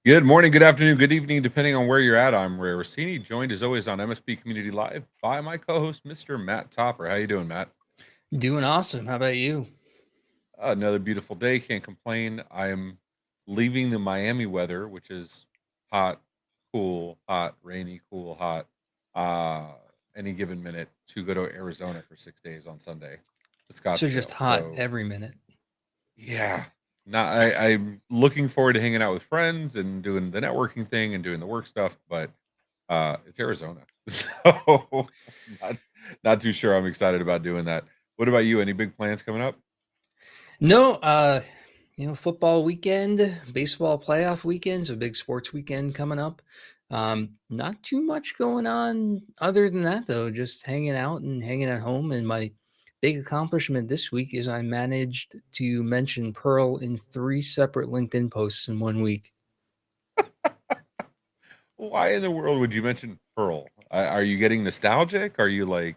Good morning, good afternoon, good evening, depending on where you're at. I'm Ray Rossini, joined as always on MSP Community Live by my co-host, Mr. Matt Topper. How you doing, Matt? Doing awesome. How about you? Another beautiful day. Can't complain. I am leaving the Miami weather, which is hot, cool, hot, rainy, cool, hot. Uh, any given minute to go to Arizona for 6 days on Sunday to So just Scottsdale. hot So every minute. yeah, I'm looking forward to hanging out with friends and doing the networking thing and doing the work stuff, but it's Arizona. So not not too sure I'm excited about doing that. What about you? Any big plans coming up? No, football weekend, baseball playoff weekend, so big sports weekend coming up. Not too much going on other than that though, just hanging out and hanging at home. And my big accomplishment this week is I managed to mention Pearl in 3 separate LinkedIn posts in 1 week. Why in the world would you mention Pearl? Are you getting nostalgic? Are you like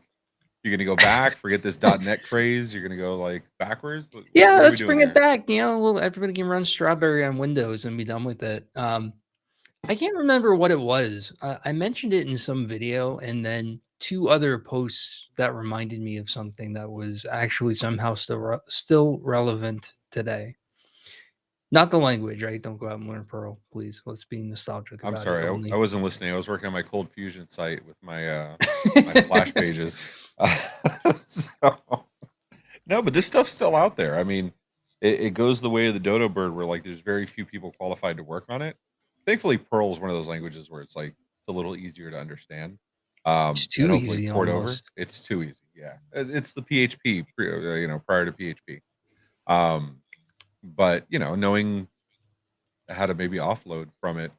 you're gonna go back, forget this .NET craze? You're gonna go like backwards? Yeah, What are we let's doing bring it here? back. Well, everybody can run Strawberry on Windows and be done with it. I can't remember what it was. I mentioned it in some video, and then two other posts that reminded me of something that was actually somehow still relevant today. Not the language, right? Don't go out and learn Perl, please. Let's be nostalgic I'm about it sorry, I only. wasn't listening. I was working on my Cold Fusion site with my Flash pages. So no, but this stuff's still out there. I mean, it goes the way of the dodo bird, where like there's very few people qualified to work on it. Thankfully, Perl is one of those languages where it's like it's a little easier to understand, It's and too hopefully easy port over. almost. It's too easy. Yeah, it's the PHP, prior to PHP. Um, but knowing how to maybe offload from it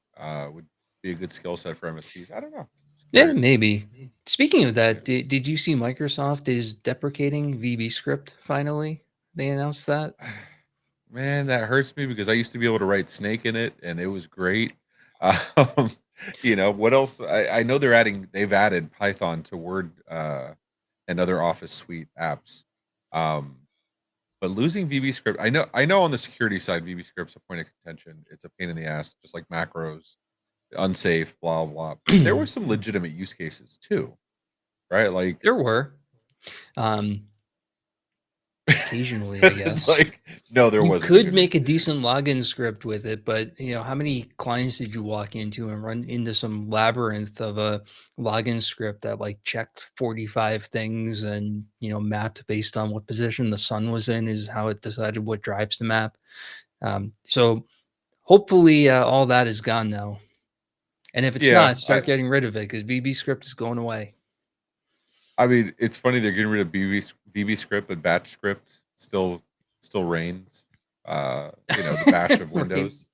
would be a good skill set for MSPs. I don't know. Just Yeah, curious. maybe. Speaking of Yeah. that, did you see Microsoft is deprecating VB script finally? They announced that. Man, that hurts me because I used to be able to write Snake in it, and it was great. Um, what else? I know they've added Python to Word and other Office suite apps. Um, but losing VB script, I know on the security side, VB script's a point of contention. It's a pain in the ass, just like macros, unsafe, blah blah. But there were some legitimate use cases too, right? Like There were. Um, Occasionally, I it's guess. like no, there You wasn't a could good use make a case. decent login script with it, but how many clients did you walk into and run into some labyrinth of a login script that like checked 45 things and mapped based on what position the sun was in is how it decided what drives to map. So hopefully all that is gone now. And if it's Yeah, not, start getting rid of it because BB script is going away. I mean, it's funny they're getting rid of VB script, but batch script still reigns. The bash of Right. Windows.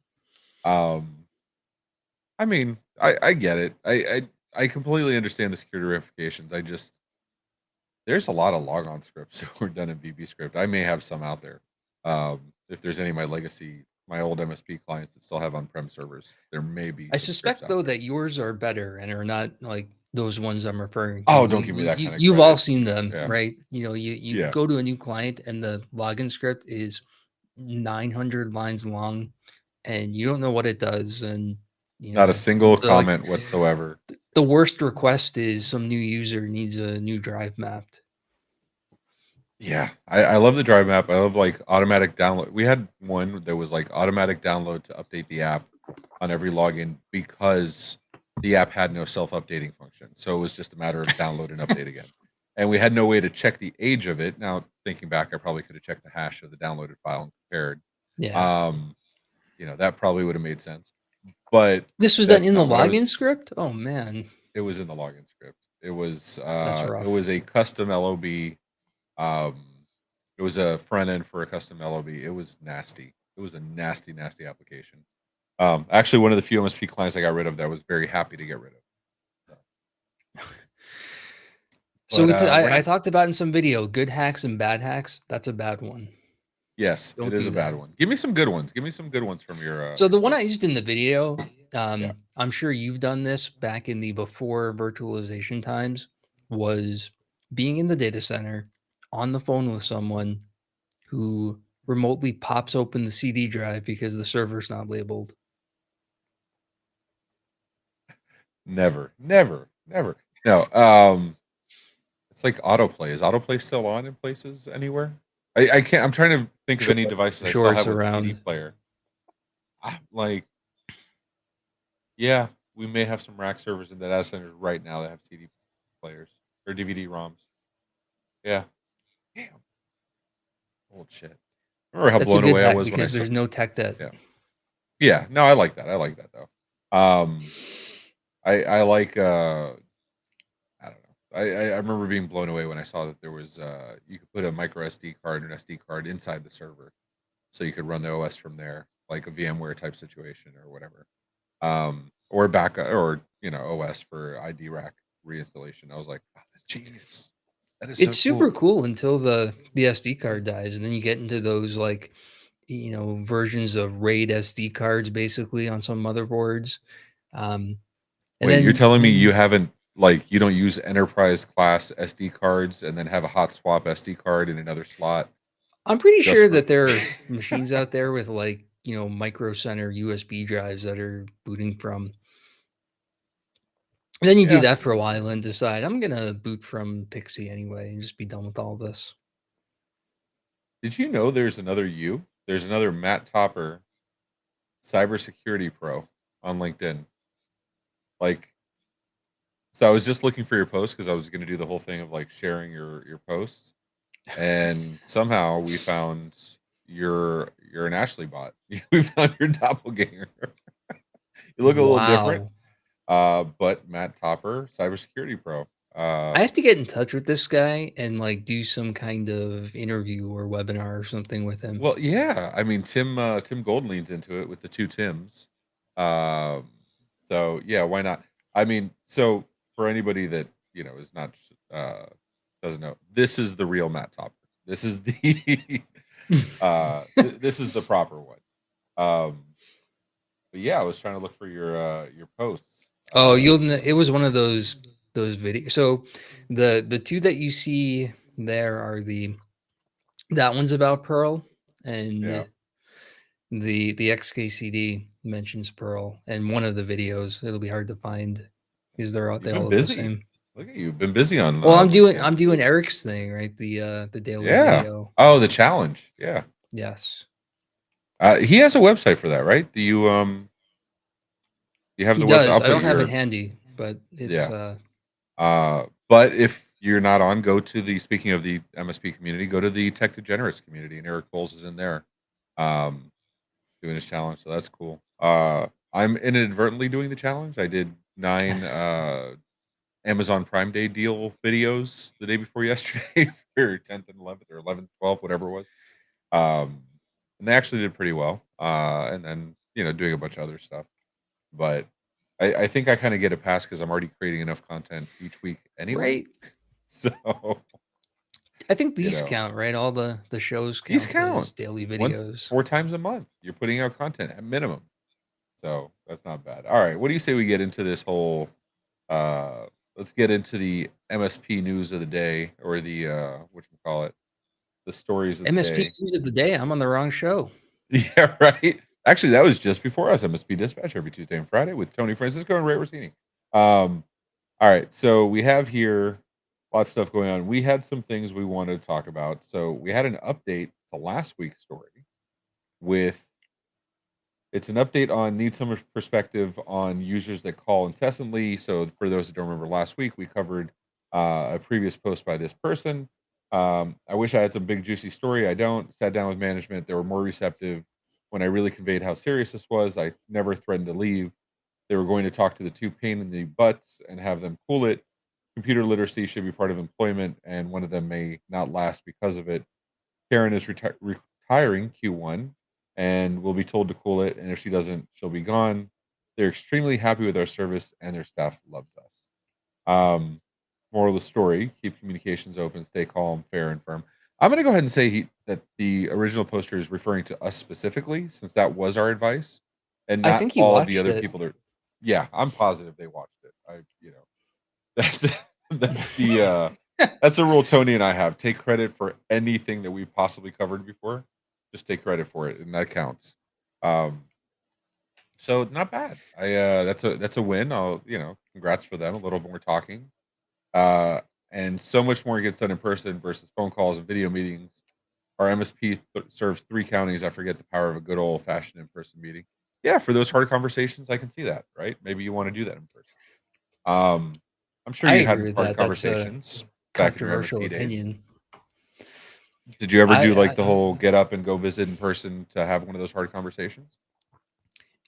Um, I mean, I get it. I completely understand the security ramifications. There's a lot of logon scripts that were done in VB script. I may have some out there. If there's any of my old MSP clients that still have on-prem servers, there may be I some scripts suspect out though there. that yours are better and are not like those ones I'm referring to. Oh, don't give me that kind of You've all credit. seen them, Yeah, right? You yeah. go to a new client and the login script is 900 lines long and you don't know what it does. And Not a single the like comment whatsoever. the worst request is some new user needs a new drive mapped. Yeah, I love the drive map. I love like automatic download. We had one that was like automatic download to update the app on every login because the app had no self-updating function. So it was just a matter of download and update again. And we had no way to check the age of it. Now thinking back, I probably could have checked the hash of the downloaded file and compared. Yeah. Um, that probably would have made sense. But This was done that's in the not what I was. login script? Oh man, It was in the login script. that's It rough. was a custom LOB. um, it was a front end for a custom LOB. It was nasty. It was a nasty, nasty application. Actually, one of the few MSP clients I got rid of that I was very happy to get rid of. So, So but we're I not. talked about in some video, good hacks and bad hacks. That's a bad one. Yes, it Don't is do a bad that. one. Give me some good ones. Give me some good ones from So your the one I post. used in the video, Yeah. I'm sure you've done this back in the before virtualization times, was being in the data center on the phone with someone who remotely pops open the CD drive because the server's not labeled. Never, never, never. No, it's like autoplay. Is autoplay still on in places anywhere? I can't. I'm trying to think of Sure, any devices I sure still it's have with a CD around. player. Like, yeah, we may have some rack servers in the data centers right now that have CD players or DVD ROMs. Yeah. Damn. Old shit. Remember how That's a blown good away I hack was when I because saw. there's no tech debt. Yeah. Yeah. No, I like that. I like that though. I like. I don't know. I remember being blown away when I saw that there was you could put a micro SD card and SD card inside the server, so you could run the OS from there, like a VMware type situation or whatever. Or backup or OS for ID rack reinstallation. I was like, wow, that's genius. That is so It's super cool. cool until the SD card dies, and then you get into those like versions of RAID SD cards basically on some motherboards. Um, and Wait, you're then telling me you haven't like you don't use enterprise class SD cards and then have a hot swap SD card in another slot I'm pretty just sure for that there are machines out there with like micro center USB drives that are booting from. And then you do yeah. that for a while and decide I'm gonna boot from Pixie anyway and just be done with all this. Did you know there's another you? There's another Matt Topper cybersecurity pro on LinkedIn. Like, so I was just looking for your post because I was going to do the whole thing of like sharing your posts, and somehow we found you're an Ashley bot. We found your doppelganger. You look a little different, Wow. but Matt Topper, cybersecurity pro. I have to get in touch with this guy and like do some kind of interview or webinar or something with him. Well, yeah. I mean, Tim Golden leans into it with the two Tims. Um, so yeah, why not? I mean, so for anybody that is not doesn't know, this is the real Matt Topper. This is the this is the proper one. Um, but yeah, I was trying to look for your posts. Oh, it was one of those videos. So the two that you see there are that one's about Pearl, Yeah, and the XKCD mentions Pearl in one of the videos. It'll be hard to find because they you've all been look the busy. same. Look at you, been busy on Well, LinkedIn. I'm doing Eric's thing, right? The daily Yeah. video. Oh, the challenge. Yeah. Yes. He has a website for that, right? Do you have He the website? does. I'll I put don't have it your handy, but it's yeah. But if you're not on, go to the speaking of the MSP community, go to the Tech Degenerates community, and Eric Bowles is in there, um, doing his challenge. So that's cool. I'm inadvertently doing the challenge. I did 9 Amazon Prime Day deal videos the day before yesterday for 10th and 11th or 11th, 12th, whatever it was. Um, and they actually did pretty well. And then doing a bunch of other stuff. But I think I kind of get a pass because I'm already creating enough content each week anyway. right. So, I think you these know, count, right? All the shows these count count as daily once, videos. 4 times a month. You're putting out content at minimum. So that's not bad. All right. What do you say we get into this whole, uh, let's get into the MSP news of the day or the, whatchamacallit, the stories of the MSP day. News of the Day. I'm on the wrong show. Yeah, right. Actually, that was just before us, MSP Dispatch every Tuesday and Friday with Tony Francisco and Ray Rossini. All right, so we have here lots of stuff going on. We had some things we wanted to talk about. So we had an update to last week's story with it's an update on need some perspective on users that call incessantly. So for those that don't remember last week, we covered a previous post by this person. I wish I had some big juicy story. I don't. Sat down with management. They were more receptive when I really conveyed how serious this was. I never threatened to leave. They were going to talk to the two pain in the butts and have them cool it. Computer literacy should be part of employment, and one of them may not last because of it. Karen is retiring Q1 and will be told to cool it. And if she doesn't, she'll be gone. They're extremely happy with our service and their staff loves us. Um, Moral of the story keep communications open, stay calm, fair, and firm. I'm going to go ahead and say that the original poster is referring to us specifically, since that was our advice and I not think he all of the watched other it. people that, yeah, I'm positive they watched it. That's that's the that's a rule Tony and I have. Take credit for anything that we've possibly covered before. Just take credit for it, and that counts. Um, So not bad. That's a win. Congrats for them. A little more talking. Uh, and so much more gets done in person versus phone calls and video meetings. Our MSP serves 3 counties. I forget the power of a good old fashioned in person meeting. Yeah, for those hard conversations, I can see that. Right? Maybe you want to do that in person. Um, I'm sure I you agree had with hard that. That's a conversations back in your controversial MSP days. opinion. Did you ever do like I the whole get up and go visit in person to have one of those hard conversations?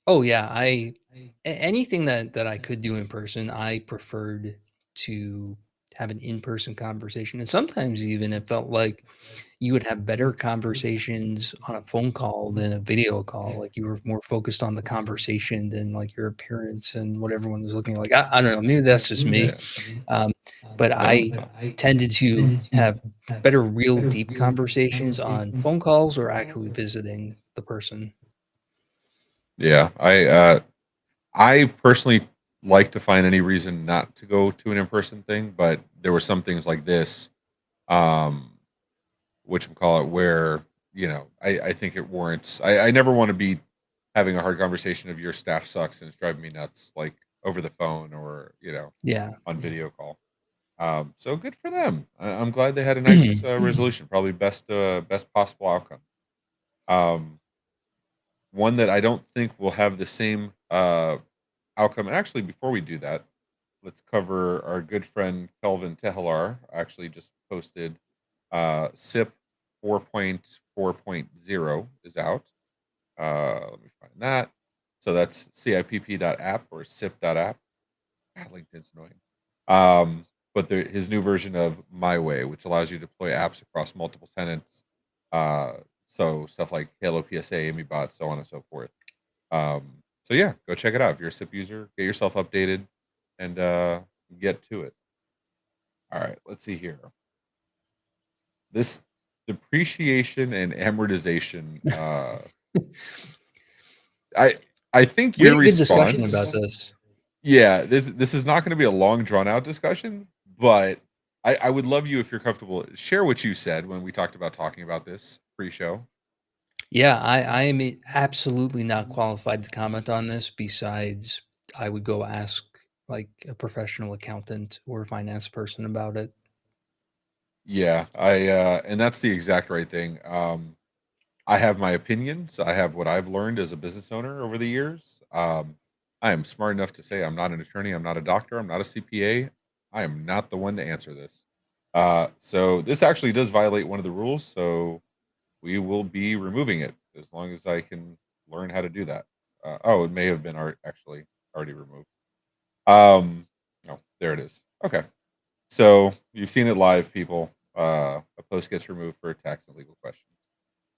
Oh yeah, anything that I could do in person, I preferred to have an in-person conversation, and sometimes even it felt like you would have better conversations on a phone call than a video call. Like you were more focused on the conversation than like your appearance and what everyone was looking like. I don't know. Maybe that's just me, Yeah. um, but No. I tended to have better, real, deep conversations on phone calls or actually visiting the person. Yeah. I personally like to find any reason not to go to an in-person thing, but there were some things like this, um, which call it where, I think it warrants I never want to be having a hard conversation of your staff sucks and it's driving me nuts, like over the phone or, Yeah. on video call. So good for them. I'm glad they had a nice resolution, probably best possible outcome. Um, One that I don't think will have the same outcome. And actually, before we do that, let's cover our good friend Kelvin Tehelar. Actually, just posted SIP 4.4.0 is out. Let me find that. So that's CIPP.app or SIP.app. God, LinkedIn's annoying. His new version of My Way, which allows you to deploy apps across multiple tenants. So stuff like Halo PSA, AmiBot, so on and so forth. So yeah, go check it out. If you're a SIP user, get yourself updated and get to it. All right, let's see here. This depreciation and amortization. I I think We your had a good discussion about response. this. Yeah, this is not going to be a long drawn out discussion, but I would love you if you're comfortable share what you said when we talked about talking about this pre-show. Yeah, I am absolutely not qualified to comment on this. Besides, I would go ask like a professional accountant or a finance person about it. Yeah, I and that's the exact right thing. I have my opinions. I have what I've learned as a business owner over the years. I am smart enough to say I'm not an attorney, I'm not a doctor, I'm not a CPA. I am not the one to answer this. So this actually does violate one of the rules. So we will be removing it as long as I can learn how to do that. It may have been actually already removed. No, there it is. Okay. So you've seen it live, people. A post gets removed for tax and legal questions.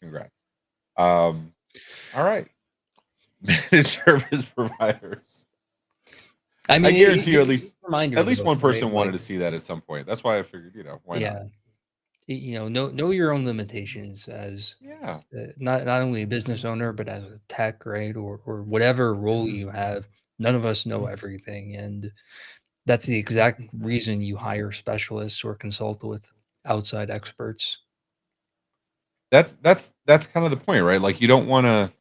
Congrats. Um, all right. Managed service providers. I I mean, guarantee you it's a reminder at least though, one right? person wanted Like, to see that at some point. That's why I figured, why not? yeah, know your own limitations as Yeah. not only a business owner, but as a tech, right, or whatever role you have. None of us know everything, and that's the exact reason you hire specialists or consult with outside experts. That's kind of the point, right? Like you don't want to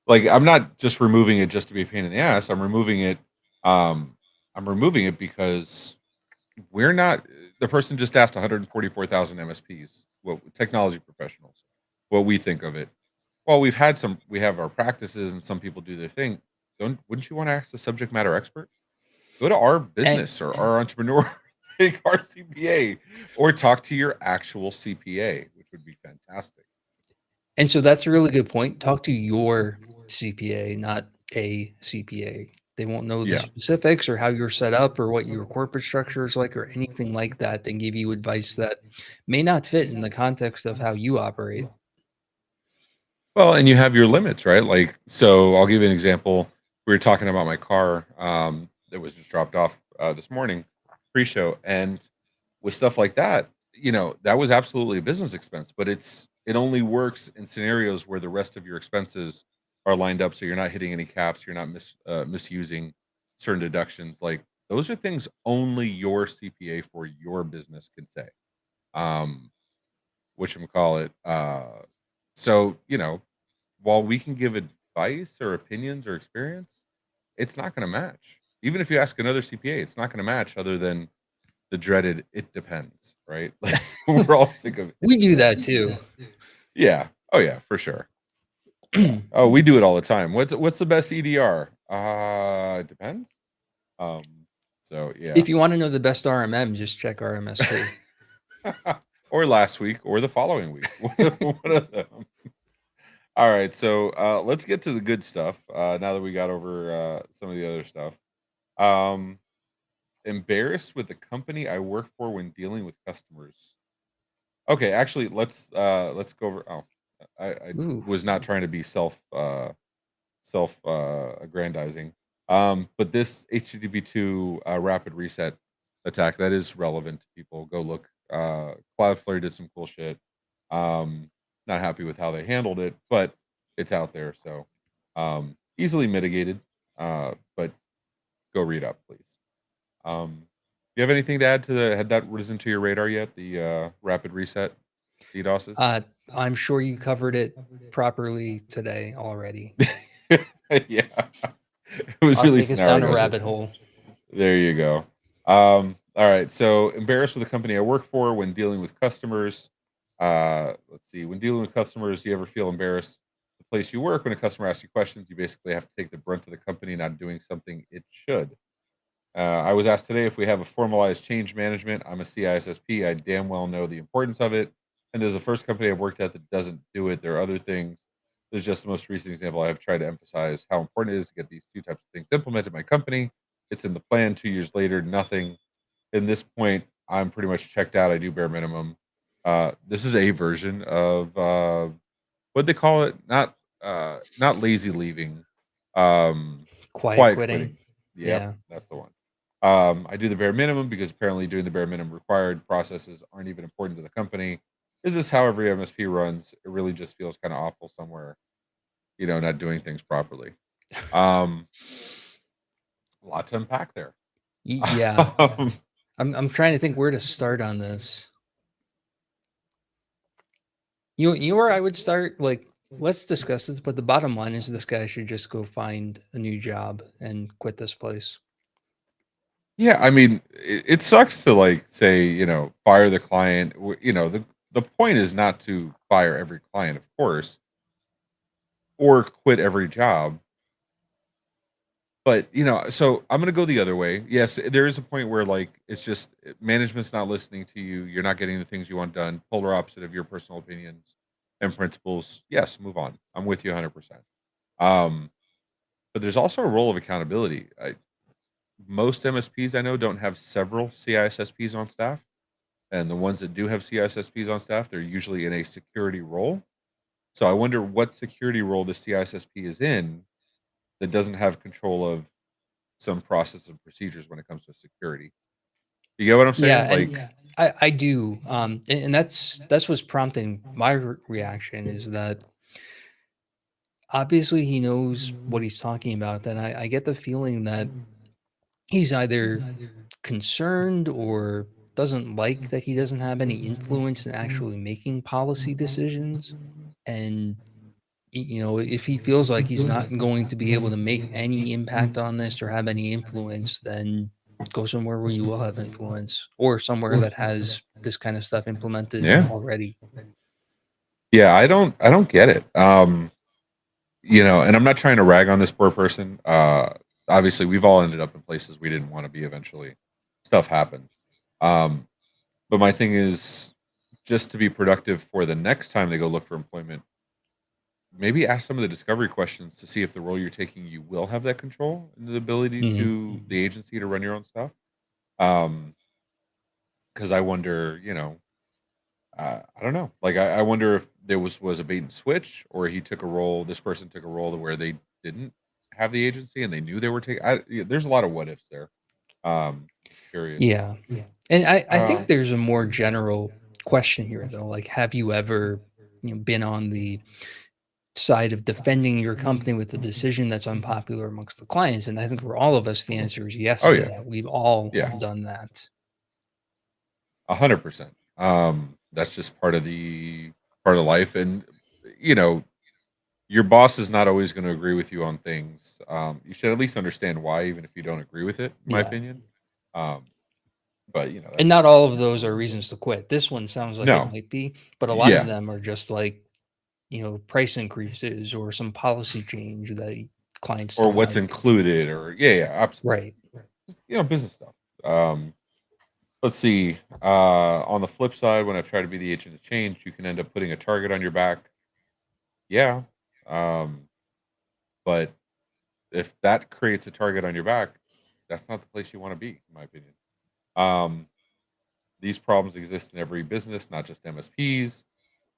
like I'm not just removing it just to be a pain in the ass. Um I'm removing it because we're not the person just asked 144,000 MSPs, what technology professionals, what we think of it. Well, we have our practices and some people do their thing. Don't Wouldn't you want to ask the subject matter expert? Go to our And business or our entrepreneur, like our CPA, or talk to your actual CPA, which would be fantastic. And so that's a really good point. Talk to your CPA, not a CPA. They won't know the Yeah. specifics or how you're set up or what your corporate structure is like or anything like that. They give you advice that may not fit in the context of how you operate. Well, and you have your limits, right? Like, so I'll give you an example. We were talking about my car that was just dropped off this morning, pre-show, and with stuff like that, that was absolutely a business expense, but it only works in scenarios where the rest of your expenses are lined up, so you're not hitting any caps, you're not misusing certain deductions. Like those are things only your CPA for your business can say. Um, which call it. So while we can give it advice or opinions or experience, it's not going to match. Even if you ask another CPA, it's not going to match other than the dreaded "it depends," right? Like we're all sick of "it We do that depends." too. Yeah. Oh yeah, for sure. Yeah. Oh, we do it all the time. What's the best EDR? It depends. Um, so yeah. If you wanna know the best RMM, just check our MSP. Or last week or the following week. One of them. All right, so let's get to the good stuff. Now that we got over some of the other stuff. Um, Embarrassed with the company I work for when dealing with customers. Okay, actually, let's go over. Oh, I Ooh, was not trying to be self aggrandizing. But this HTTP2 rapid reset attack that is relevant to people. Go look. Cloudflare did some cool shit. Um, Not happy with how they handled it, but it's out there, so easily mitigated. But go read up, please. Do you have anything to add to the? Had that risen to your radar yet? The rapid reset DDoSes. uh, I'm sure you covered it properly today already. Yeah, it was I'll really take us down a narrowed. rabbit hole. There you go. All right. So embarrassed with the company I work for when dealing with customers. Let's see. When dealing with customers, do you ever feel embarrassed the place you work when a customer asks you questions? You basically have to take the brunt of the company not doing something it should. I was asked today if we have a formalized change management. I'm a CISSP. I damn well know the importance of it. And there's the first company I've worked at that doesn't do it. There are other things. There's just the most recent example. I've tried to emphasize how important it is to get these two types of things implemented in my company. It's in the plan. 2 years later, nothing. In this point, I'm pretty much checked out. I do bare minimum. This is a version of what they call it, not lazy leaving, um, Quiet quiet quitting. quitting. Yep, Yeah. that's the one. I do the bare minimum because apparently doing the bare minimum required processes aren't even important to the company. Is this how every MSP runs? It really just feels kind of awful somewhere, not doing things properly. Um, a lot to unpack there. Yeah. Um, I'm trying to think where to start on this. You know where I would start? Like, let's discuss this, but the bottom line is this guy should just go find a new job and quit this place. yeah, I mean, it sucks to like say, fire the client. The point is not to fire every client, of course, or quit every job. But so I'm gonna go the other way. Yes, there is a point where like it's just management's not listening to you. You're not getting the things you want done. Polar opposite of your personal opinions and principles. Yes, move on. I'm with you 100%. Um, but there's also a role of accountability. Most MSPs I know don't have several CISSPs on staff. And the ones that do have CISSPs on staff, they're usually in a security role. So I wonder what security role the CISSP is in that doesn't have control of some process and procedures when it comes to security. You get what I'm Yeah, saying? and Like, I do, and that's what's prompting my reaction is that obviously he knows what he's talking about. And I get the feeling that he's either concerned or doesn't like that he doesn't have any influence in actually making policy decisions. And if he feels like he's not going to be able to make any impact on this or have any influence, then go somewhere where you will have influence or somewhere that has this kind of stuff implemented yeah. already. Yeah, I don't get it. And I'm not trying to rag on this poor person. Obviously we've all ended up in places we didn't want to be eventually. Stuff happens. Um, but my thing is just to be productive for the next time they go look for employment, maybe ask some of the discovery questions to see if the role you're taking, you will have that control and the ability Mhm. to the agency to run your own stuff. Um, because I wonder, I don't know. Like, I wonder if there was a bait and switch, or he took a role. This person took a role to where they didn't have the agency and they knew they were taking. There's a lot of what ifs there. Curious. Yeah. And I think Um, there's a more general question here, though. Like, have you ever been on the side of defending your company with a decision that's unpopular amongst the clients? And I think for all of us, the answer is yes oh to yeah, that. We've all yeah, done that. 100%. That's just part of life, and you know, your boss is not always going to agree with you on things. You should at least understand why, even if you don't agree with it. In my Yeah. opinion, um, but And that's not all of those are reasons to quit. This one sounds like it no, might be, but a lot of yeah, them are just like, price increases or some policy change that clients or don't what's like. included, or yeah, absolutely. Right. Just, business stuff. Let's see. On the flip side, when I've tried to be the agent of change, you can end up putting a target on your back. Yeah, um, but if that creates a target on your back, that's not the place you want to be, in my opinion. Um, these problems exist in every business, not just MSPs.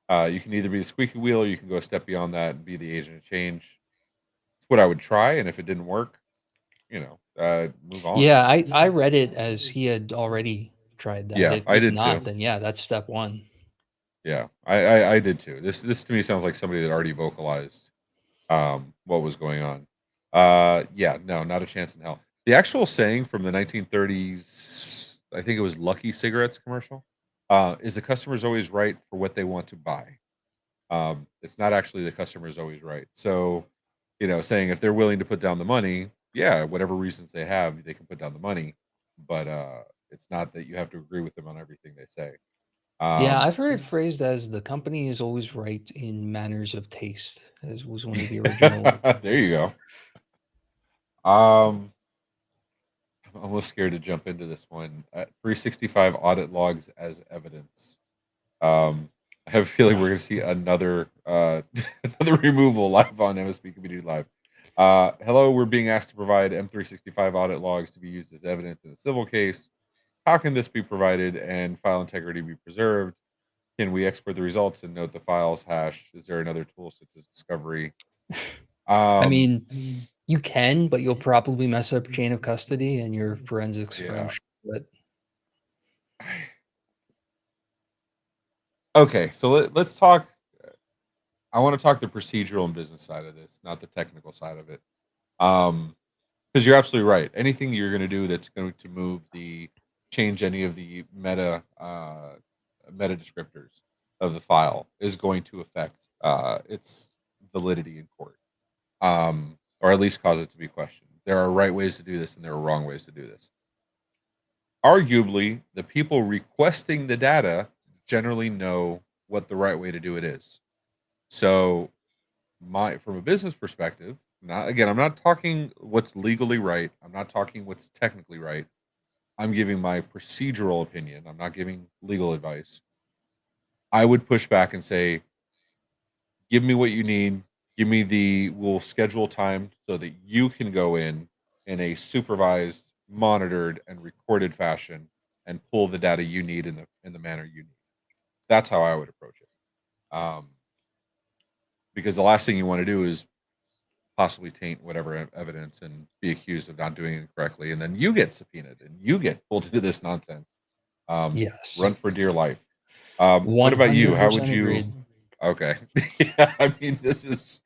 You can either be the squeaky wheel, or you can go a step beyond that and be the agent of change. It's what I would try, and if it didn't work, move on. Yeah, I read it as he had already tried that. Yeah, If I if did not, too. then yeah, that's step 1. Yeah, I did too. This to me sounds like somebody that already vocalized what was going on. Yeah, no, not a chance in hell. The actual saying from the 1930s, I think it was Lucky Cigarettes commercial, is the customer's always right for what they want to buy. It's not actually the customer's always right. So, saying if they're willing to put down the money, yeah, whatever reasons they have, they can put down the money. But it's not that you have to agree with them on everything they say. Yeah, Um, I've heard it phrased as the company is always right in manners of taste, as was one of the original. there you go. Um, I'm almost scared to jump into this one. 365 audit logs as evidence. Um, I have a feeling we're going to see another another removal live on MSP Community Live. Hello, we're being asked to provide M365 audit logs to be used as evidence in a civil case. How can this be provided and file integrity be preserved? Can we export the results and note the files hash? Is there another tool such as discovery? I Um, mean, you can, but you'll probably mess up chain of custody and your forensics firm yeah. should do it. Okay, so let's talk. I want to talk the procedural and business side of this, not the technical side of it. Because you're absolutely right. Anything you're going to do that's going to change any of the meta descriptors of the file is going to affect its validity in court, or at least cause it to be questioned. There are right ways to do this, and there are wrong ways to do this. Arguably, the people requesting the data generally know what the right way to do it is. So, my from a business perspective, I'm not talking what's legally right. I'm not talking what's technically right. I'm giving my procedural opinion. I'm not giving legal advice. I would push back and say, give me what you need. We'll schedule time so that you can go in a supervised, monitored, and recorded fashion and pull the data you need in the manner you need. That's how I would approach it. Because the last thing you want to do is possibly taint whatever evidence and be accused of not doing it correctly, and then you get subpoenaed and you get pulled into this nonsense. Yes. Run for dear life. What about you? How would 100% you? agreed. Okay, yeah, I mean, this is.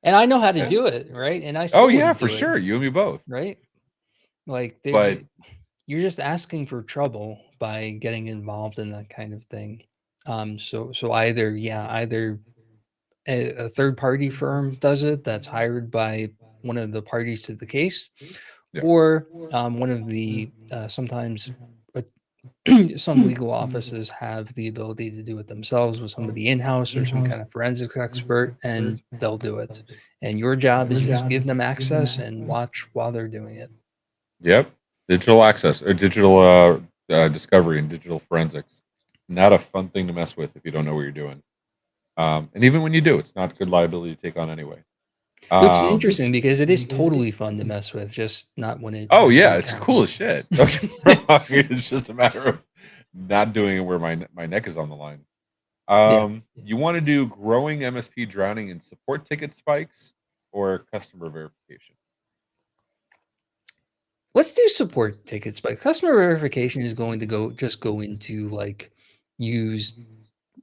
And I know how to do it, right? And I Oh still yeah, wouldn't for do it, sure. You and me both. right? Like But you're just asking for trouble by getting involved in that kind of thing. So either a third party firm does it that's hired by one of the parties to the case, yeah, or one of the sometimes uh, some legal offices have the ability to do it themselves with somebody in house or some kind of forensic expert, and they'll do it. And your job is just give them access and watch while they're doing it. yep. Digital access or digital discovery and digital forensics. Not a fun thing to mess with if you don't know what you're doing. And even when you do, it's not good liability to take on anyway. Which is Um, interesting because it is totally fun to mess with, just not when it oh yeah, actually it's cool counts. as shit. Don't get me wrong. It's just a matter of not doing it where my neck is on the line. Yeah. You want to do growing MSP drowning in support ticket spikes or customer verification? Let's do support tickets, but customer verification is going to go into like use.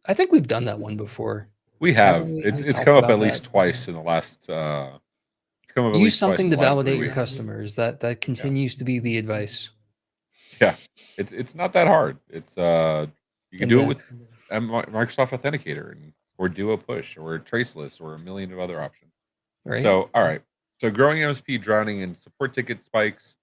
I think we've done that one before. We Haven't have. we? It's We've it's talked come up about at that. least twice in the last. It's come up at Use least twice something in to the last three validate your weeks. customers. That Yeah, continues to be the advice. yeah. It's not that hard. It's you can And do it with Microsoft Authenticator, and or do a push or traceless or a million of other options. Right? So, all right. So, growing MSP drowning in support ticket spikes.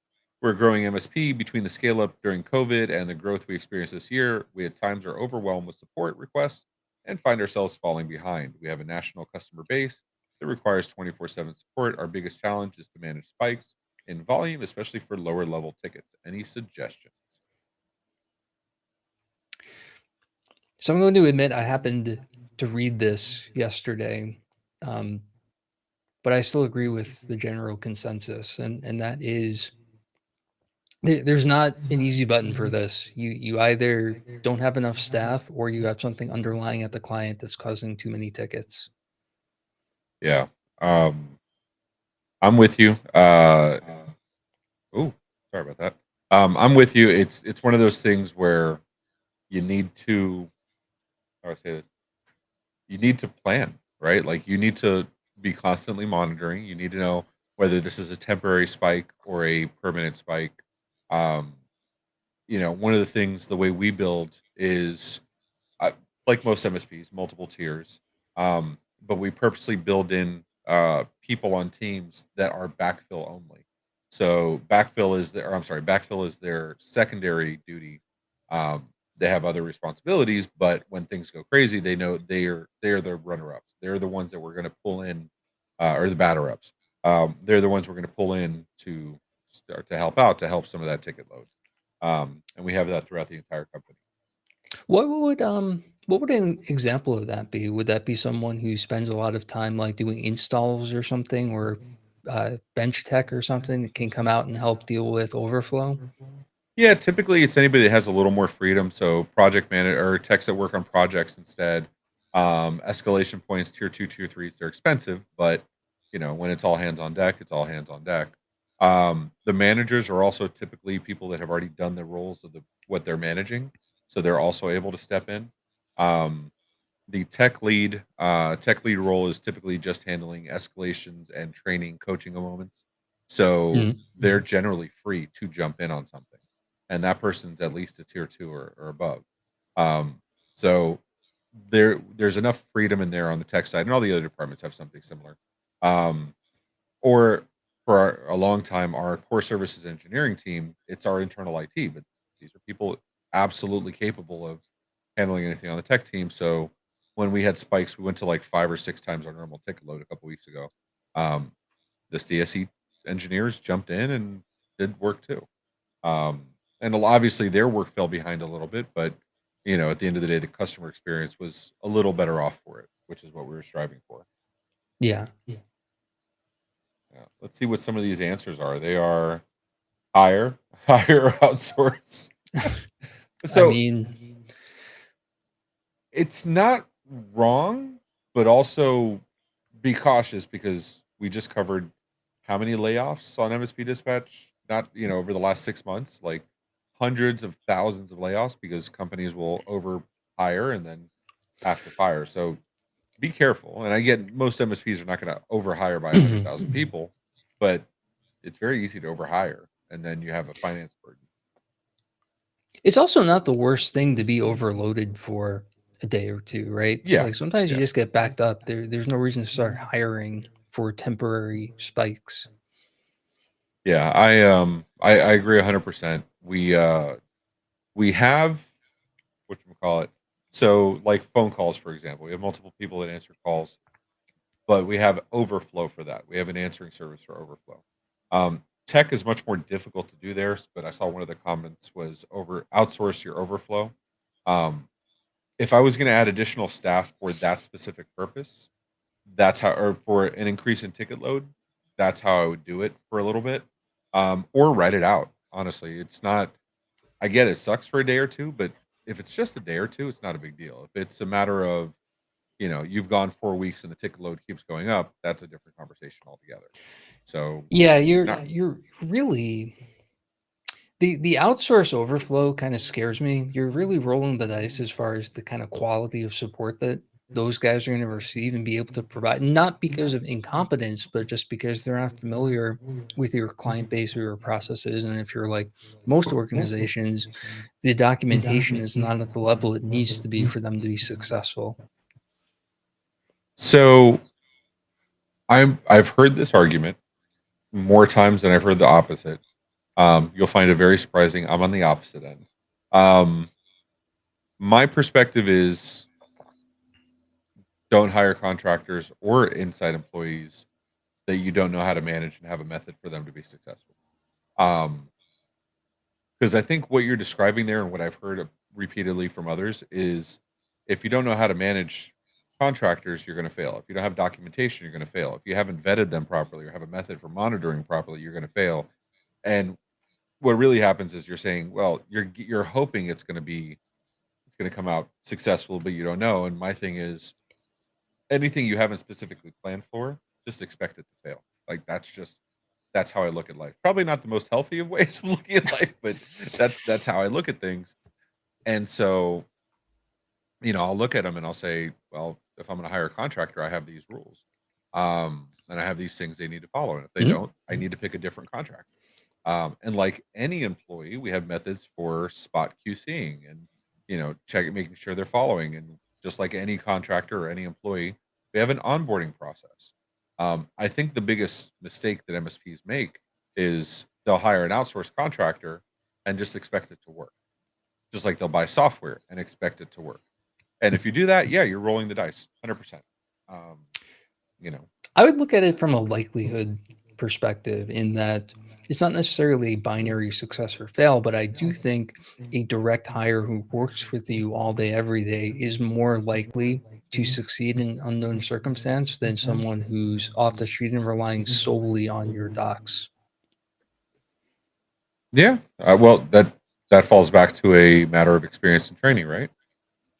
We're growing MSP between the scale up during COVID and the growth we experienced this year. We at times are overwhelmed with support requests and find ourselves falling behind. We have a national customer base that requires 24/7 support. Our biggest challenge is to manage spikes in volume, especially for lower level tickets. Any suggestions? So I'm going to admit I happened to read this yesterday, um, but I still agree with the general consensus, and that is there's not an easy button for this. You either don't have enough staff or you have something underlying at the client that's causing too many tickets. Yeah. Um, I'm with you. Oh, sorry about that. I'm with you. It's one of those things where you need to, how do I say this? You need to plan, right? Like you need to be constantly monitoring. You need to know whether this is a temporary spike or a permanent spike. Um, one of the things, the way we build is I, like most MSPs, multiple tiers. But we purposely build in people on teams that are backfill only. So backfill is their secondary duty. They have other responsibilities, but when things go crazy, they know they are the runner ups. They're the ones that we're going to pull in, or the batter ups. They're the ones we're going to pull in to start to help out to help some of that ticket load. And we have that throughout the entire company. What would an example of that be? Would that be someone who spends a lot of time like doing installs or something, or bench tech or something that can come out and help deal with overflow? Yeah, typically it's anybody that has a little more freedom. So project manager or techs that work on projects instead. Escalation points, tier two, tier threes, they're expensive, but when it's all hands on deck, it's all hands on deck. The managers are also typically people that have already done the roles of what they're managing, so they're also able to step in. Um, the tech lead role is typically just handling escalations and training, coaching moments. So Mhm. they're generally free to jump in on something, and that person's at least a tier two or above. Um, so there's enough freedom in there on the tech side, and all the other departments have something similar. Um, or for a long time, our core services engineering team, it's our internal IT, but these are people absolutely capable of handling anything on the tech team. So when we had spikes, we went to like 5 or 6 times our normal ticket load a couple weeks ago. Um, the CSE engineers jumped in and did work too. And obviously their work fell behind a little bit, but at the end of the day, the customer experience was a little better off for it, which is what we were striving for. Yeah. Yeah. Let's see what some of these answers are. They are higher, higher outsource. I So mean, it's not wrong, but also be cautious because we just covered how many layoffs on MSP Dispatch? Not, over the last 6 months, like hundreds of thousands of layoffs because companies will over hire and then have to fire. So be careful. And I get most MSPs are not going to overhire by 100,000 people, but it's very easy to overhire and then you have a finance burden. it's also not the worst thing to be overloaded for a day or two, right? Yeah. Like sometimes you Yeah. just get backed up. There's no reason to start hiring for temporary spikes. Yeah. I agree 100%. We have what you call it. So like phone calls, for example, we have multiple people that answer calls, but we have overflow for that. We have an answering service for overflow. Tech is much more difficult to do there, but I saw one of the comments was over outsource your overflow. Um, if I was going to add additional staff for that specific purpose, that's how, or for an increase in ticket load, that's how I would do it for a little bit, or write it out. Honestly, it's not. I get it sucks for a day or two, but if it's just a day or two, it's not a big deal. If it's a matter of you've gone 4 weeks and the ticket load keeps going up, that's a different conversation altogether. So, Yeah, not you're really the outsource overflow kind of scares me. You're really rolling the dice as far as the kind of quality of support that those guys are going to receive and be able to provide, not because of incompetence, but just because they're not familiar with your client base or your processes. And if you're like most organizations, the documentation is not at the level it needs to be for them to be successful. So I've heard this argument more times than I've heard the opposite. You'll find it very surprising. I'm on the opposite end. Um, my perspective is don't hire contractors or inside employees that you don't know how to manage and have a method for them to be successful. Um, because I think what you're describing there and what I've heard repeatedly from others is if you don't know how to manage contractors, you're going to fail. If you don't have documentation, you're going to fail. If you haven't vetted them properly or have a method for monitoring properly, you're going to fail. And what really happens is you're saying, well, you're hoping it's going to come out successful, but you don't know. And my thing is anything you haven't specifically planned for, just expect it to fail. Like that's how I look at life. Probably not the most healthy of ways of looking at life, but that's how I look at things. And so, I'll look at them and I'll say, well, if I'm going to hire a contractor, I have these rules. And I have these things they need to follow. And if they Mhm. don't, I need to pick a different contractor. And like any employee, we have methods for spot QCing and check making sure they're following. And just like any contractor or any employee, we have an onboarding process. I think the biggest mistake that MSPs make is they'll hire an outsourced contractor and just expect it to work. Just like they'll buy software and expect it to work. And if you do that, yeah, you're rolling the dice, 100%. Um, you know, I would look at it from a likelihood perspective in that it's not necessarily binary success or fail, but I do think a direct hire who works with you all day, every day is more likely to succeed in unknown circumstance than someone who's off the street and relying solely on your docs. yeah. Well, that falls back to a matter of experience and training, right?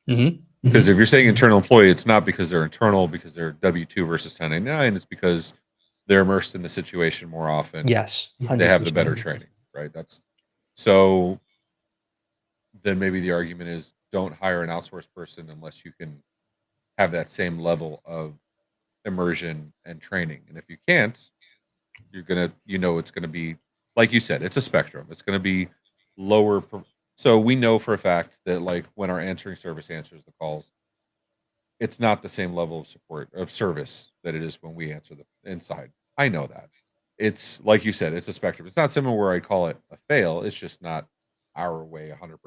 Hmm. Because Hmm. if you're saying internal employee, it's not because they're internal, because they're W-2 versus 1099. It's because they're immersed in the situation more often. Yes, They have the better 100%. training, right? That's so. Then maybe the argument is don't hire an outsourced person unless you can have that same level of immersion and training. And if you can't, it's gonna be like you said, it's a spectrum. It's gonna be lower. So we know for a fact that like when our answering service answers the calls, it's not the same level of support of service that it is when we answer the inside. I know that. It's like you said, it's a spectrum. It's not something where I call it a fail. It's just not our way 100%.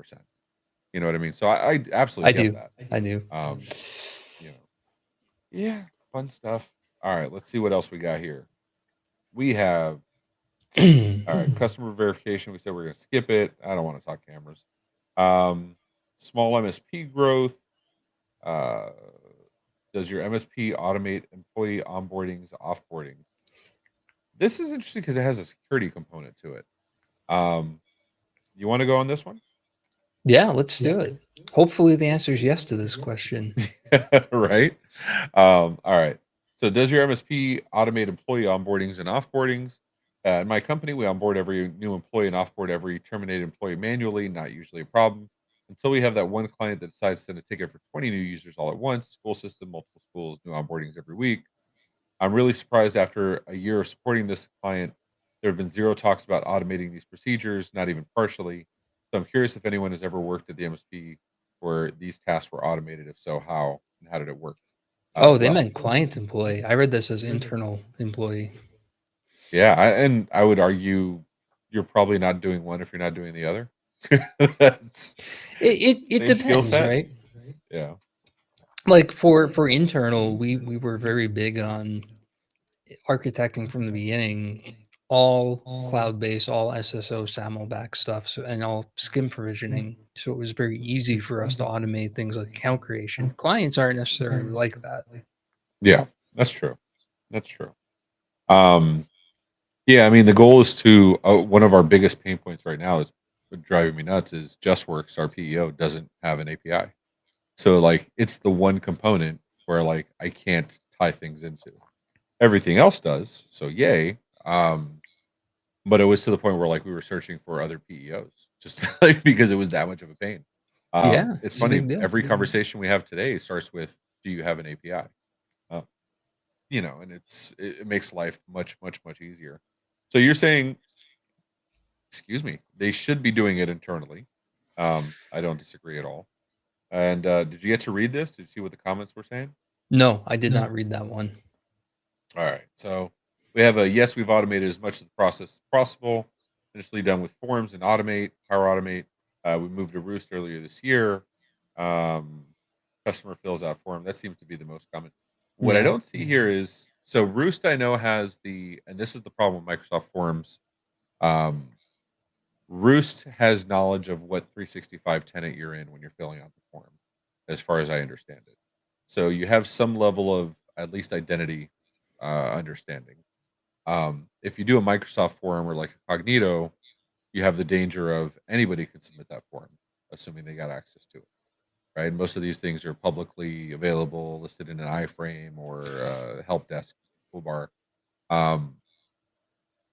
You know what I mean? So I I absolutely get do. that. I do. Um, you know, yeah, fun stuff. All right, let's see what else we got here. We have all right, customer verification. We said we're gonna skip it. I don't want to talk cameras. Um, small MSP growth. Uh, does your MSP automate employee onboardings, offboardings? This is interesting because it has a security component to it. Um, you want to go on this one? Yeah, let's do it. Hopefully, the answer is yes to this question. Right? All right. So, does your MSP automate employee onboardings and offboardings? In my company, we onboard every new employee and offboard every terminated employee manually, not usually a problem. Until we have that one client that decides to send a ticket for 20 new users all at once, school system, multiple schools, new onboardings every week. I'm really surprised after a year of supporting this client, there have been zero talks about automating these procedures, not even partially. So I'm curious if anyone has ever worked at the MSP where these tasks were automated. If so, how and how did it work? Oh, they Well, meant client employee. I read this as internal employee. yeah, and I would argue you're probably not doing one if you're not doing the other. That's It same skill depends, set. right? Yeah. Like for internal, we were very big on architecting from the beginning, all cloud based, all SSO SAML back stuff, so, and all skim provisioning. So it was very easy for us to automate things like account creation. Clients aren't necessarily like that. Yeah, that's true. That's true. Um, Yeah, I mean, the goal is to one of our biggest pain points right now is what driving me nuts is JustWorks, our PEO, doesn't have an API. So like it's the one component where like I can't tie things into. Everything else does. So yay. But it was to the point where like we were searching for other PEOs just like because it was that much of a pain. Yeah, It's it's a funny. big deal. Every conversation we have today starts with, "Do you have an API?" Uh, and it makes life much, much, much easier. So you're saying excuse me, they should be doing it internally. I don't disagree at all. And did you get to read this? Did you see what the comments were saying? No, I did not read that one. All right. So we have a yes, we've automated as much of the process as possible. Initially done with forms and Power Automate. We moved to Roost earlier this year. Um, Customer fills out form. That seems to be the most common. What I Yeah. don't see here is so Roost. I know has and this is the problem with Microsoft Forms. Um, Roost has knowledge of what 365 tenant you're in when you're filling out the form, as far as I understand it. So you have some level of at least identity understanding. If you do a Microsoft form or like a Cognito, you have the danger of anybody could submit that form, assuming they got access to it. Right. Most of these things are publicly available, listed in an iframe or help desk toolbar. Um,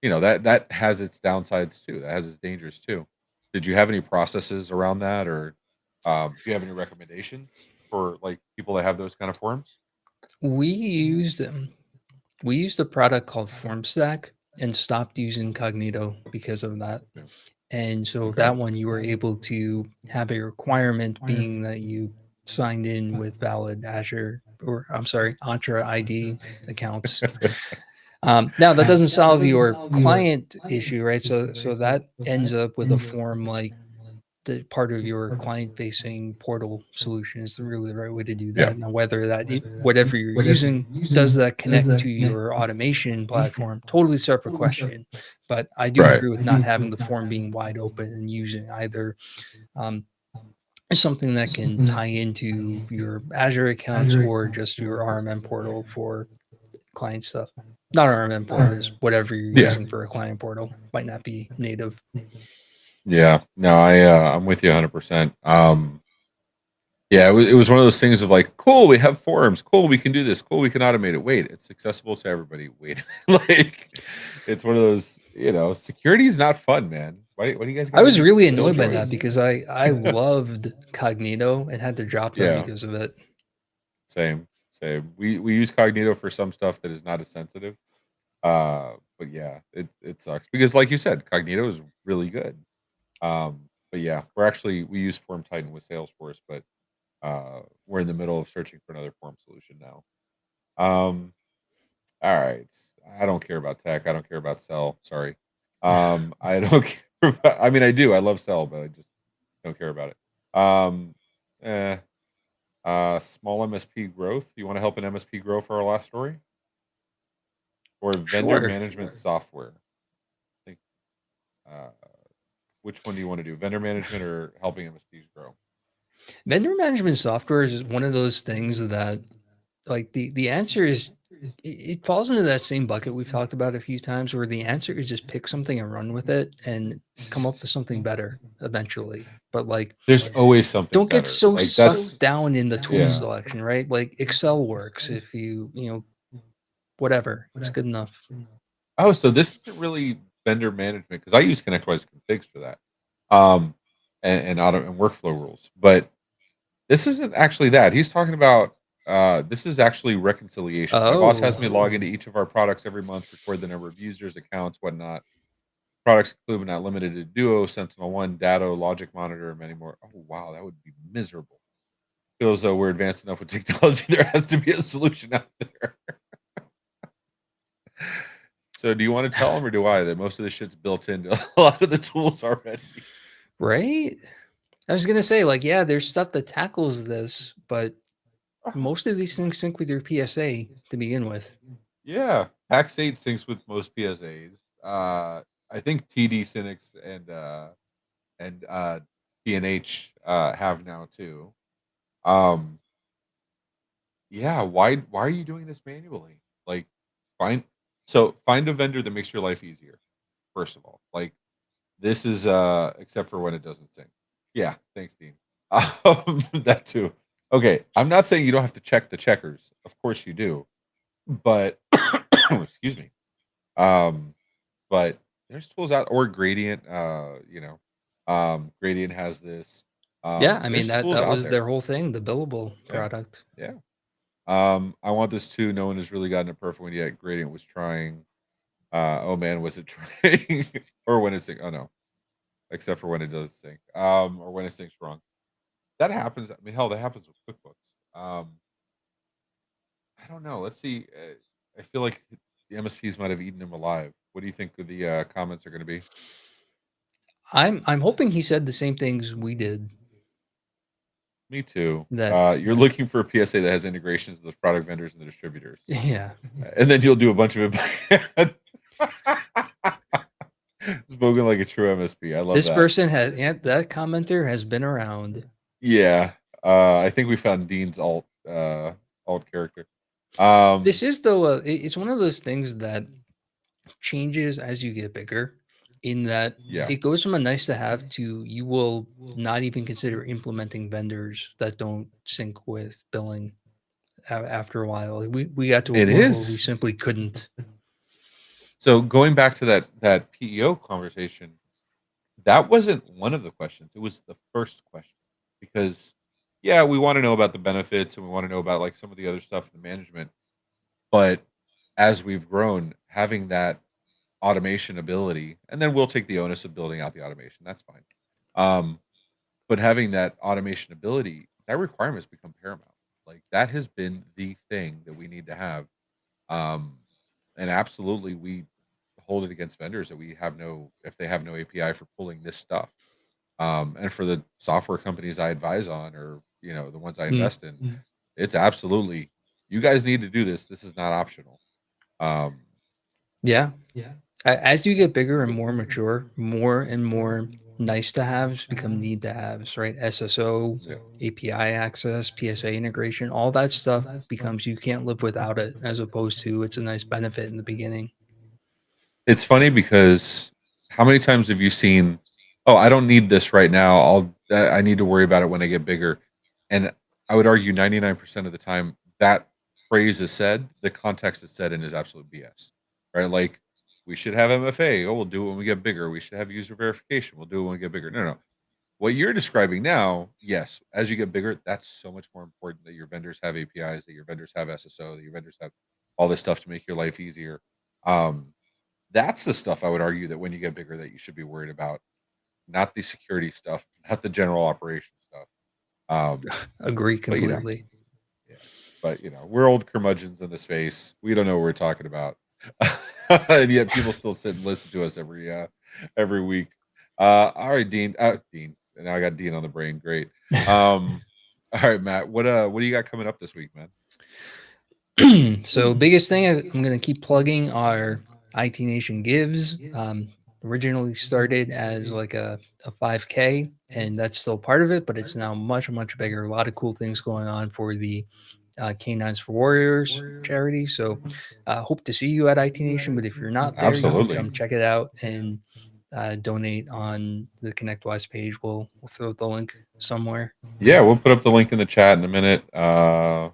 that has its downsides too. That has its dangers too. Did you have any processes around that, or do you have any recommendations for like people that have those kind of forms? We used we used a product called FormStack and stopped using Cognito because of that. Yeah. And so Okay. that one you were able to have a requirement being that you signed in with valid Azure or I'm sorry, Entra ID accounts. Now that doesn't solve your client issue, right? So that ends up with a form like the part of your client facing portal solution is really the right way to do Yeah. that. Now, whether whatever you're using, does that connect to your automation platform? Totally separate question. But I do Right. agree with not having the form being wide open and using either um, something that can tie into your Azure accounts or just your RMM portal for client stuff. Not RMM portal, is whatever you're Yeah. using for a client portal. Might not be native. Yeah. No, I'm with you 100%. Yeah, it was one of those things of like, cool, we have forums, cool, we can do this, cool, we can automate it. Wait, it's accessible to everybody. Wait, like it's one of those, security is not fun, man. Why do you guys got I to do was these really annoyed by that killjoys? because I loved Cognito and had to drop them Yeah, because of it. same, same. We use Cognito for some stuff that is not as sensitive. But yeah, it sucks because like you said, Cognito is really good. But yeah, we use Form Titan with Salesforce, but we're in the middle of searching for another form solution now. Um, all right. I don't care about tech. I don't care about Cell. Sorry. I don't care I mean, I do. I love Cell, but I just don't care about it. Eh, Small MSP growth. You want to help an MSP grow for our last story? Or vendor Sure. management software? I think, uh, which one do you want to do? Vendor management or helping MSPs grow? Vendor management software is one of those things that like the answer is it falls into that same bucket we've talked about a few times where the answer is just pick something and run with it and come up with something better eventually. But like There's always something don't get better. so Like sucked down in the tool yeah. selection, right? Like Excel works if whatever, it's good enough. Oh, so this isn't really vendor management because I use ConnectWise configs for that, um, and auto and workflow rules. But this isn't actually that. He's talking about this is actually reconciliation. My boss has Oh, me log into each of our products every month, record the number of users, accounts, whatnot. Products include but not limited to Duo, Sentinel One, Datto, Logic Monitor, and many more. Oh wow, that would be miserable. Feels though we're advanced enough with technology. There has to be a solution out there. So do you wanna tell them or do I that most of this shit's built into a lot of the tools already? right? I was gonna say, like, yeah, there's stuff that tackles this, but most of these things sync with your PSA to begin with. Yeah, Pax8 syncs with most PSAs. I think TD Synix and PNH have now too. Um, yeah, why are you doing this manually? Like, find find a vendor that makes your life easier, first of all. Like, this is, except for when it doesn't sync. Yeah, thanks, Dean. That too. Okay, I'm not saying you don't have to check the checkers. Of course you do, but excuse me. Um, but there's tools out or Gradient, Gradient has this. Yeah, I mean There's that tools that out was their there. whole thing, the billable Yeah, product. yeah. I want this too. No one has really gotten it perfect one yet. Gradient was trying. Oh man, was it trying? Or when it's sync? Oh no, except for when it does sync. Or when it syncs wrong. That happens. I mean, hell, that happens with QuickBooks. I don't know. Let's see. I feel like the MSPs might have eaten him alive. What do you think the comments are going to be? I'm hoping he said the same things we did. Me too. That You're looking for a PSA that has integrations with the product vendors and the distributors, yeah. and then you'll do a bunch of it by hand. Spoken like a true MSP. I love This that. person has yeah, that commenter has been around. Yeah. I think we found Dean's alt character. Um, This is though, it's one of those things that changes as you get bigger, in that yeah. it goes from a nice to have to you will not even consider implementing vendors that don't sync with billing after a while. Like, we got to a It point where we is. simply couldn't. So going back to that PEO conversation, that wasn't one of the questions. It was the first question because yeah, we want to know about the benefits and we want to know about like some of the other stuff in the management. But as we've grown, having that automation ability, and then we'll take the onus of building out the automation. That's fine. Um, but having that automation ability, that requirement has become paramount. Like that has been the thing that we need to have. Um, and absolutely, we hold it against vendors that we have no if they have no API for pulling this stuff. And for the software companies I advise on, or the ones I Mm. invest in, it's absolutely you guys need to do this. This is not optional. Um, Yeah. As you get bigger and more mature, more and more nice to haves become need to haves, right? SSO, yeah. API access, PSA integration, all that stuff becomes you can't live without it, as opposed to it's a nice benefit in the beginning. It's funny because how many times have you seen, "Oh, I don't need this right now. I need to worry about it when I get bigger." And I would argue 99% of the time that phrase is said, the context is said in is absolute BS. Right? Like, we should have MFA. Oh, we'll do it when we get bigger. We should have user verification. We'll do it when we get bigger. No, no. What you're describing now, yes, as you get bigger, that's so much more important that your vendors have APIs, that your vendors have SSO, that your vendors have all this stuff to make your life easier. Um, that's the stuff I would argue that when you get bigger that you should be worried about, not the security stuff, not the general operation stuff. Um, Agree but completely. yeah, but we're old curmudgeons in the space. We don't know what we're talking about, and yet people still sit and listen to us every week. All right, Dean. Dean. And now I got Dean on the brain. Great. All right, Matt. What do you got coming up this week, man? So biggest thing, I'm going to keep plugging our IT Nation Gives. Originally started as like a 5K, and that's still part of it, but it's now much, much bigger. A lot of cool things going on for the Canines for Warriors charity. So hope to see you at IT Nation, but if you're not there, you can Absolutely. come check it out and donate on the ConnectWise page. We'll throw the link somewhere. Yeah, we'll put up the link in the chat in a minute. I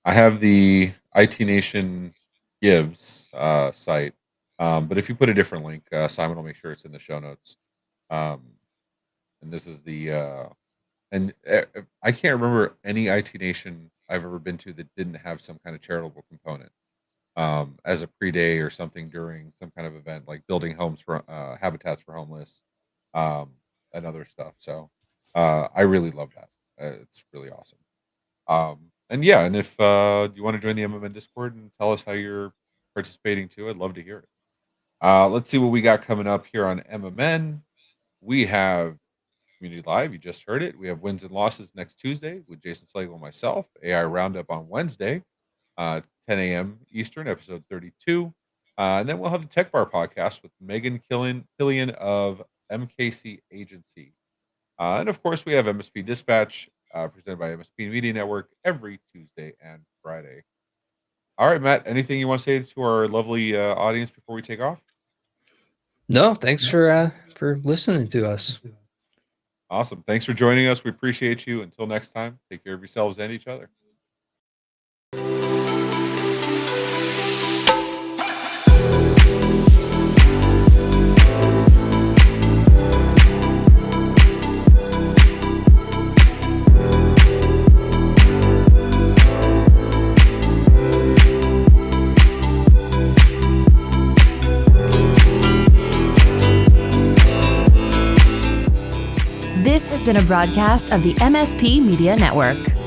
have the IT Nation Gives site, but if you put a different link, Simon will make sure it's in the show notes. Um, and this is I can't remember any IT Nation I've ever been to that didn't have some kind of charitable component as a pre-day or something during some kind of event, like building homes for habitats for homeless, um, and other stuff. So I really love that. It's really awesome. And yeah, and if you want to join the MMN Discord and tell us how you're participating too, I'd love to hear it. Let's see what we got coming up here on MMN. We have Community Live. You just heard it. We have wins and losses next Tuesday with Jason Slagle and myself. AI Roundup on Wednesday, 10 a.m. Eastern, episode 32. And then we'll have the Tech Bar podcast with Megan Killian of MKC Agency. And of course, we have MSP Dispatch presented by MSP Media Network every Tuesday and Friday. All right, Matt, anything you want to say to our lovely audience before we take off? No, thanks for listening to us. Awesome. Thanks for joining us. We appreciate you. Until next time, take care of yourselves and each other. This has been a broadcast of the MSP Media Network.